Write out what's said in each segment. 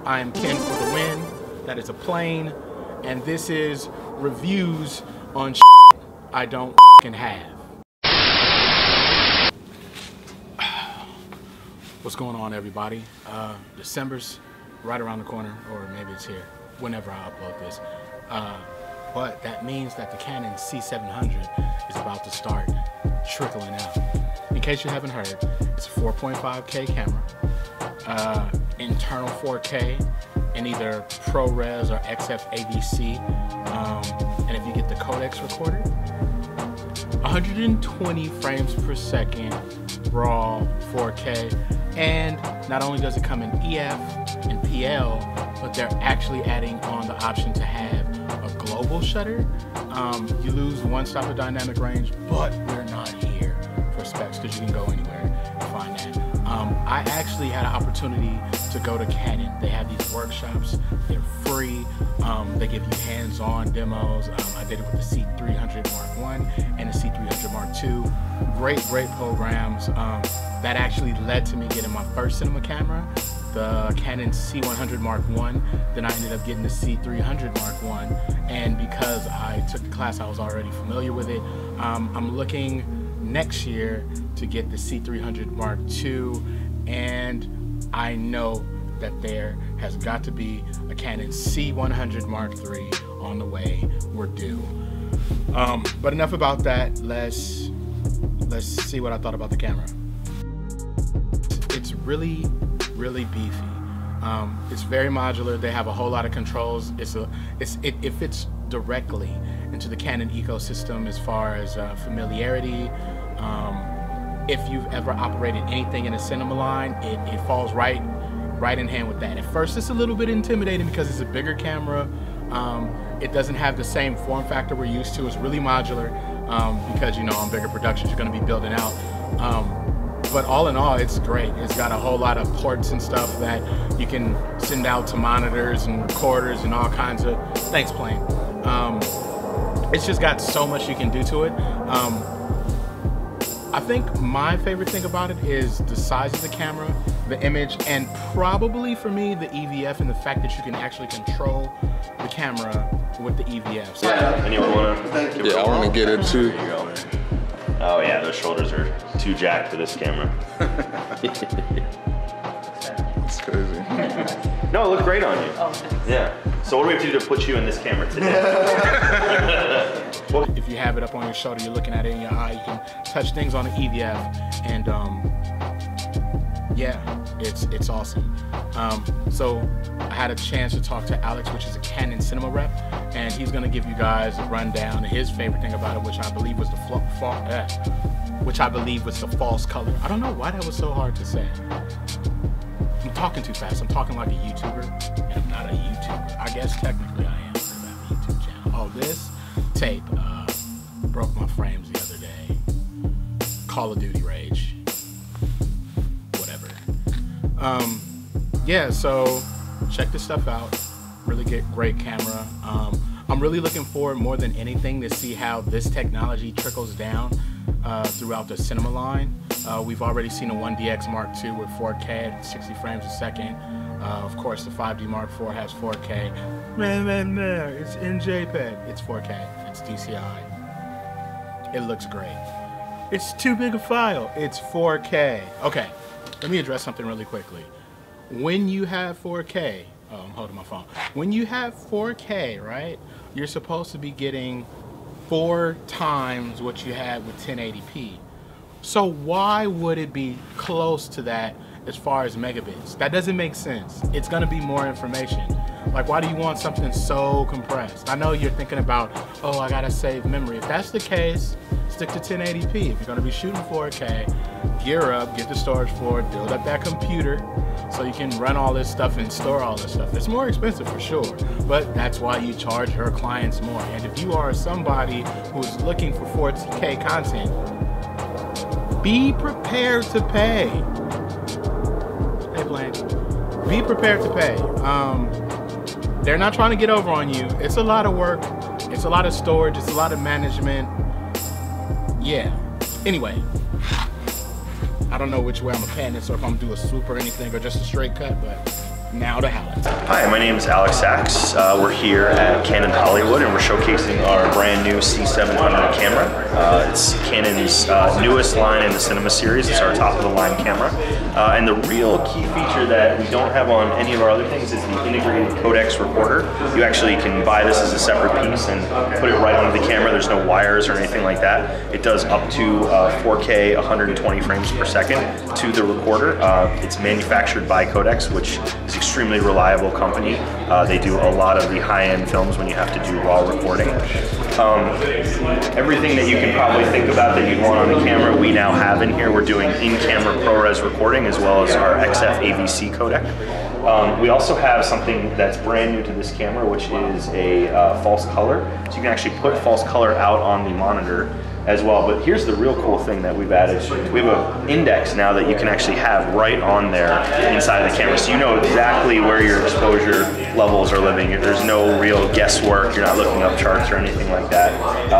I am Ken for the win. That is a plane. And this is reviews on I don't have. What's going on, everybody? December's right around the corner, or maybe it's here, whenever I upload this. But that means that the Canon C700 is about to start trickling out. In case you haven't heard, it's a 4.5K camera, internal 4K, in either ProRes or XF AVC, and if you get the codex recorder, 120 frames per second, raw 4K, and not only does it come in EF and PL, but they're actually adding on the option to have a global shutter. You lose one stop of dynamic range, but we're not here for specs because you can go anywhere and find that. I actually had an opportunity to go to Canon. They have these workshops, they're free, they give you hands-on demos. I did it with the C300 Mark I and the C300 Mark II. Great programs. That actually led to me getting my first cinema camera, the Canon C100 Mark I. Then I ended up getting the C300 Mark I, and because I took the class, I was already familiar with it. I'm looking next year to get the C300 Mark II, and I know that there has got to be a Canon C100 Mark III on the way. We're due. But enough about that. Let's see what I thought about the camera. It's really beefy. It's very modular. They have a whole lot of controls. It fits directly into the Canon ecosystem as far as familiarity. If you've ever operated anything in a cinema line, it falls right in hand with that. At first, it's a little bit intimidating because it's a bigger camera. It doesn't have the same form factor we're used to. It's really modular because, you know, on bigger productions, you're going to be building out. But all in all, it's great. It's got a whole lot of ports and stuff that you can send out to monitors and recorders and all kinds of, thanks plane. It's just got so much you can do to it. I think my favorite thing about it is the size of the camera, the image, and probably for me, the EVF and the fact that you can actually control the camera with the EVF. So, anyone want to? Yeah, I want to get it too. There you go. Oh yeah, those shoulders are too jacked for this camera. It's crazy. No, it looked great on you. Oh, thanks. Yeah. So what do we have to do to put you in this camera today? if you have it up on your shoulder, you're looking at it in your eye, you can touch things on the EVF, and yeah, it's awesome. So I had a chance to talk to Alex, which is a Canon cinema rep, and he's gonna give you guys a rundown of his favorite thing about it, which I believe was the false color. I don't know why that was so hard to say. I'm talking too fast. I'm talking like a YouTuber, and I'm not a YouTuber. I guess technically I am, because I have a YouTube channel. Oh, this tape broke my frames the other day. Call of Duty rage. Whatever. Yeah, so check this stuff out. Really great camera. I'm really looking forward more than anything to see how this technology trickles down throughout the cinema line. We've already seen a 1DX Mark II with 4K at 60 frames a second. Of course, the 5D Mark IV has 4K. It's in JPEG. It's 4K. It's DCI. It looks great. It's too big a file. It's 4K. Okay, let me address something really quickly. When you have 4K, oh, I'm holding my phone. When you have 4K, right, you're supposed to be getting 4 times what you had with 1080p. So why would it be close to that as far as megabits? That doesn't make sense. It's gonna be more information. Like, why do you want something so compressed? I know you're thinking about, oh, I gotta save memory. If that's the case, stick to 1080p. If you're gonna be shooting 4K, gear up, get the storage for it, build up that computer so you can run all this stuff and store all this stuff. It's more expensive for sure, but that's why you charge your clients more. And if you are somebody who's looking for 4K content, be prepared to pay. Hey, Blanche. Be prepared to pay. They're not trying to get over on you. It's a lot of work. It's a lot of storage. It's a lot of management. Yeah. Anyway, I don't know which way I'm gonna pan this, or if I'm gonna do a swoop or anything, or just a straight cut, but Now to Alex. Hi, my name is Alex Sachs. We're here at Canon Hollywood and we're showcasing our brand new C700 camera. It's Canon's newest line in the cinema series. It's our top of the line camera. And the real key feature that we don't have on any of our other things is the integrated codex recorder. You actually can buy this as a separate piece and put it right onto the camera. There's no wires or anything like that. It does up to 4K 120 frames per second to the recorder. It's manufactured by Codex, which is extremely reliable company. They do a lot of the high-end films when you have to do raw recording. Everything that you can probably think about that you'd want on the camera, we now have in here. We're doing in-camera ProRes recording as well as our XF AVC codec. We also have something that's brand new to this camera, which is a false color. So you can actually put false color out on the monitor as well. But here's the real cool thing that we've added. We have an index now that you can actually have right on there inside of the camera. So you know exactly where your exposure levels are living. There's no real guesswork. You're not looking up charts or anything like that.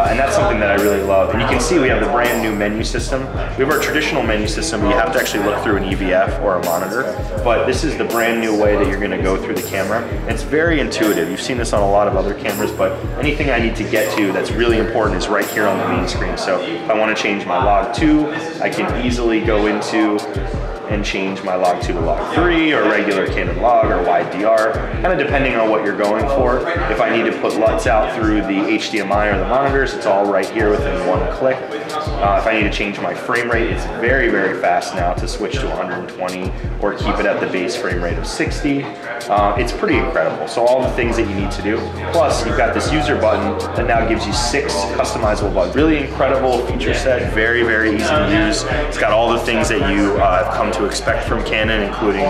And that's something that I really love. And you can see we have the brand new menu system. We have our traditional menu system. You have to actually look through an EVF or a monitor. But this is the brand new way that you're going to go through the camera. It's very intuitive. You've seen this on a lot of other cameras, but anything I need to get to that's really important is right here on the main screen. So if I want to change my log 2, I can easily go into and change my log 2 to log 3 or regular Canon log or YDR, kind of depending on what you're going for. If I need to put LUTs out through the HDMI or the monitors, it's all right here within one click. If I need to change my frame rate, it's very, very fast now to switch to 120 or keep it at the base frame rate of 60. It's pretty incredible. So all the things that you need to do. Plus, you've got this user button that now gives you 6 customizable buttons. Really incredible feature set, very, very easy to use. It's got all the things that you have come to expect from Canon, including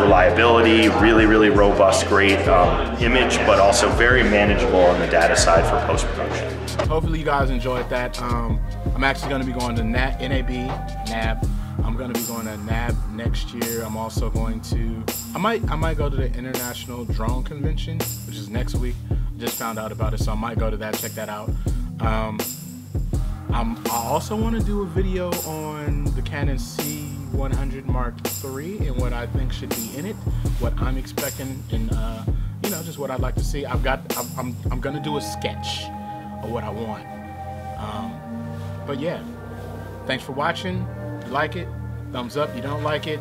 reliability, really, really robust, great image, but also very manageable on the data side for post-production. Hopefully you guys enjoyed that. I'm actually going to be going to NAB. I'm going to be going to NAB next year. I'm also going to, I might go to the International Drone Convention, which is next week. Just found out about it, so I might go to that, check that out. I also want to do a video on the Canon C100 Mark III and what I think should be in it, what I'm expecting, and you know, just what I'd like to see. I'm going to do a sketch of what I want. But yeah, thanks for watching. You like it, thumbs up. You don't like it,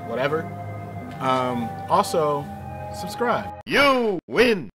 whatever. Also, subscribe. You win.